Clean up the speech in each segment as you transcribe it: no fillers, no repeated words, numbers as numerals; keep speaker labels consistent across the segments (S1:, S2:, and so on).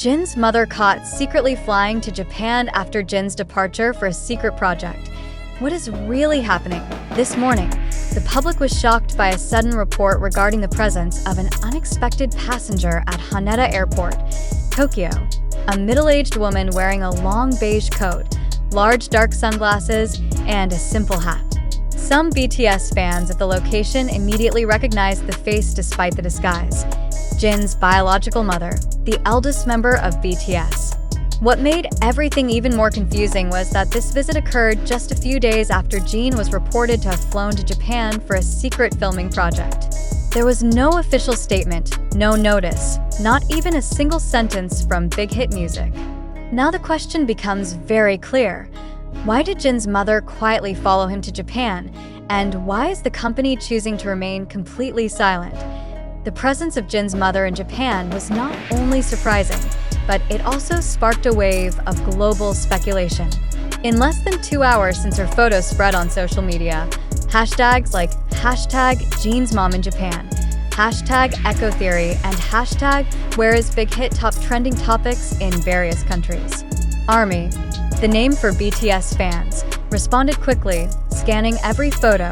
S1: Jin's mother caught secretly flying to Japan after Jin's departure for a secret project. What is really happening? This morning, the public was shocked by a sudden report regarding the presence of an unexpected passenger at Haneda Airport, Tokyo. A middle-aged woman wearing a long beige coat, large dark sunglasses, and a simple hat. Some BTS fans at the location immediately recognized the face despite the disguise. Jin's biological mother, the eldest member of BTS. What made everything even more confusing was that this visit occurred just a few days after Jin was reported to have flown to Japan for a secret filming project. There was no official statement, no notice, not even a single sentence from Big Hit Music. Now the question becomes very clear. Why did Jin's mother quietly follow him to Japan? And why is the company choosing to remain completely silent? The presence of Jin's mother in Japan was not only surprising, but it also sparked a wave of global speculation. In less than 2 hours since her photo spread on social media, hashtags like #JinsMomInJapan, #EchoTheory, and #WhereIsBigHit top trending topics in various countries. ARMY, the name for BTS fans, responded quickly, scanning every photo,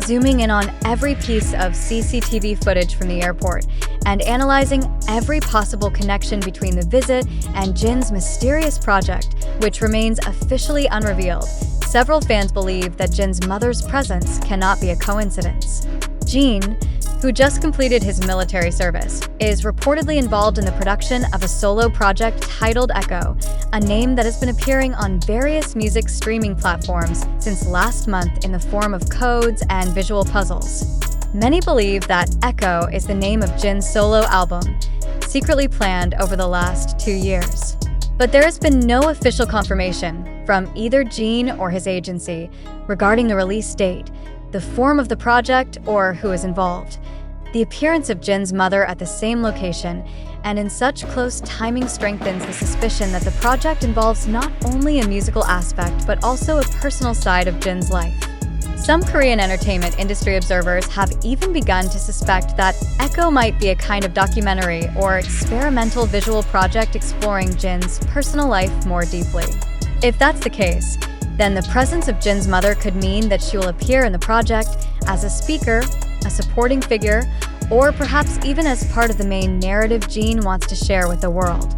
S1: zooming in on every piece of CCTV footage from the airport, and analyzing every possible connection between the visit and Jin's mysterious project, which remains officially unrevealed. Several fans believe that Jin's mother's presence cannot be a coincidence. Jin, who just completed his military service, is reportedly involved in the production of a solo project titled Echo, a name that has been appearing on various music streaming platforms since last month in the form of codes and visual puzzles. Many believe that Echo is the name of Jin's solo album, secretly planned over the last 2 years. But there has been no official confirmation from either Jin or his agency regarding the release date, the form of the project, or who is involved. The appearance of Jin's mother at the same location and in such close timing strengthens the suspicion that the project involves not only a musical aspect but also a personal side of Jin's life. Some Korean entertainment industry observers have even begun to suspect that Echo might be a kind of documentary or experimental visual project exploring Jin's personal life more deeply. If that's the case, then the presence of Jin's mother could mean that she will appear in the project as a speaker, a supporting figure, or perhaps even as part of the main narrative Jin wants to share with the world.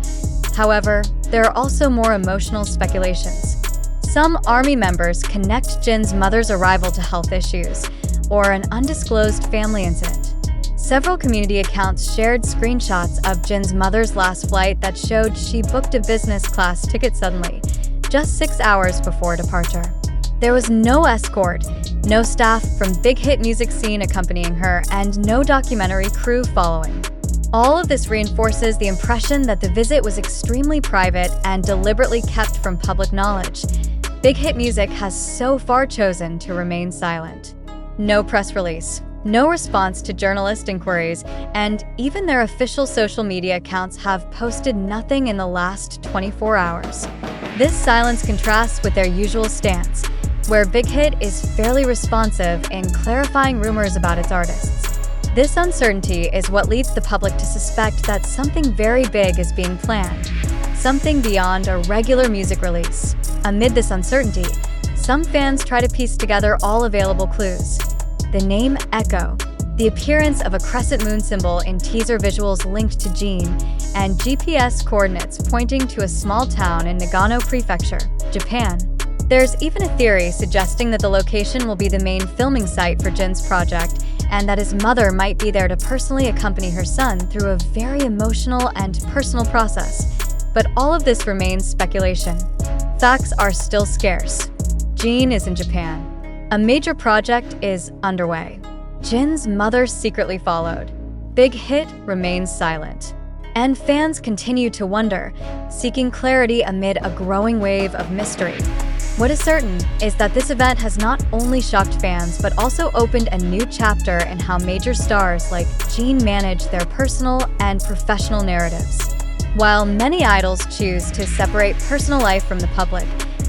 S1: However, there are also more emotional speculations. Some ARMY members connect Jin's mother's arrival to health issues or an undisclosed family incident. Several community accounts shared screenshots of Jin's mother's last flight that showed she booked a business class ticket suddenly, just 6 hours before departure. There was no escort, no staff from Big Hit Music scene accompanying her, and no documentary crew following. All of this reinforces the impression that the visit was extremely private and deliberately kept from public knowledge. Big Hit Music has so far chosen to remain silent. No press release, no response to journalist inquiries, and even their official social media accounts have posted nothing in the last 24 hours. This silence contrasts with their usual stance, where Big Hit is fairly responsive in clarifying rumors about its artists. This uncertainty is what leads the public to suspect that something very big is being planned, something beyond a regular music release. Amid this uncertainty, some fans try to piece together all available clues. The name Echo, the appearance of a crescent moon symbol in teaser visuals linked to Jin, and GPS coordinates pointing to a small town in Nagano Prefecture, Japan. There's even a theory suggesting that the location will be the main filming site for Jin's project, and that his mother might be there to personally accompany her son through a very emotional and personal process. But all of this remains speculation. Facts are still scarce. Jin is in Japan. A major project is underway. Jin's mother secretly followed. Big Hit remains silent. And fans continue to wonder, seeking clarity amid a growing wave of mystery. What is certain is that this event has not only shocked fans but also opened a new chapter in how major stars like Jin manage their personal and professional narratives. While many idols choose to separate personal life from the public,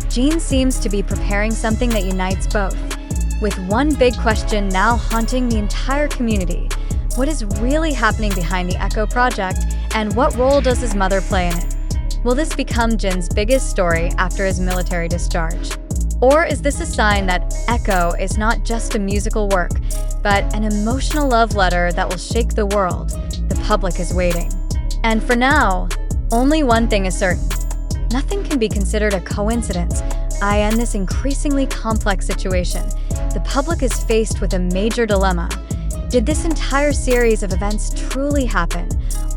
S1: Jin seems to be preparing something that unites both. With one big question now haunting the entire community: what is really happening behind the Echo project, and what role does his mother play in it? Will this become Jin's biggest story after his military discharge? Or is this a sign that Echo is not just a musical work, but an emotional love letter that will shake the world? The public is waiting. And for now, only one thing is certain. Nothing can be considered a coincidence. In this increasingly complex situation, the public is faced with a major dilemma. Did this entire series of events truly happen?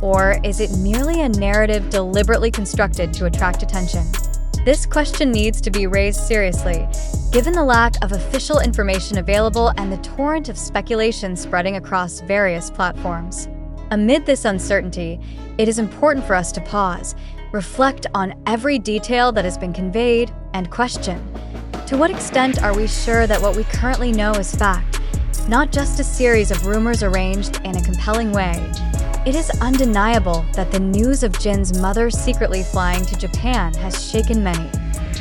S1: Or is it merely a narrative deliberately constructed to attract attention? This question needs to be raised seriously, given the lack of official information available and the torrent of speculation spreading across various platforms. Amid this uncertainty, it is important for us to pause, reflect on every detail that has been conveyed, and question: to what extent are we sure that what we currently know is fact, not just a series of rumors arranged in a compelling way? It is undeniable that the news of Jin's mother secretly flying to Japan has shaken many.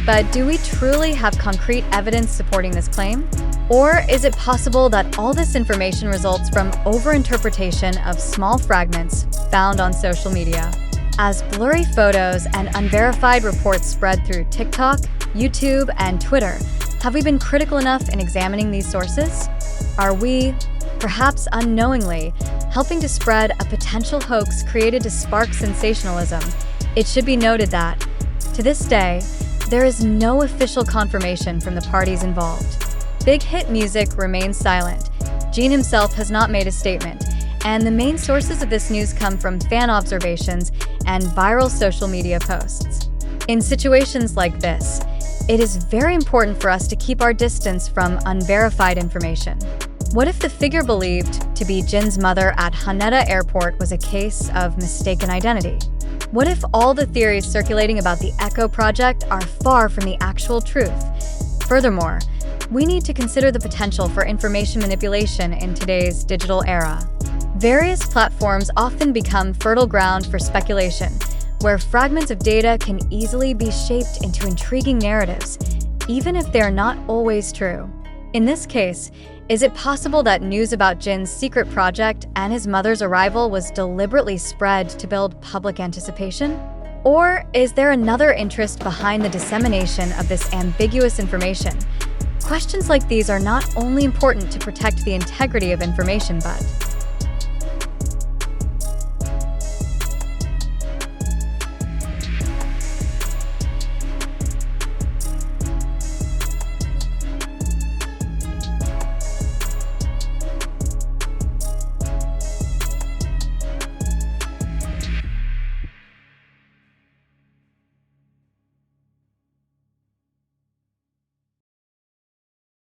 S1: But do we truly have concrete evidence supporting this claim? Or is it possible that all this information results from overinterpretation of small fragments found on social media? As blurry photos and unverified reports spread through TikTok, YouTube, and Twitter, have we been critical enough in examining these sources? Are we, perhaps unknowingly, helping to spread a potential hoax created to spark sensationalism? It should be noted that, to this day, there is no official confirmation from the parties involved. Big Hit Music remains silent. Jin himself has not made a statement, and the main sources of this news come from fan observations and viral social media posts. In situations like this, it is very important for us to keep our distance from unverified information. What if the figure believed to be Jin's mother at Haneda Airport was a case of mistaken identity? What if all the theories circulating about the Echo project are far from the actual truth? Furthermore, we need to consider the potential for information manipulation in today's digital era. Various platforms often become fertile ground for speculation, where fragments of data can easily be shaped into intriguing narratives, even if they are not always true. In this case, is it possible that news about Jin's secret project and his mother's arrival was deliberately spread to build public anticipation? Or is there another interest behind the dissemination of this ambiguous information? Questions like these are not only important to protect the integrity of information, but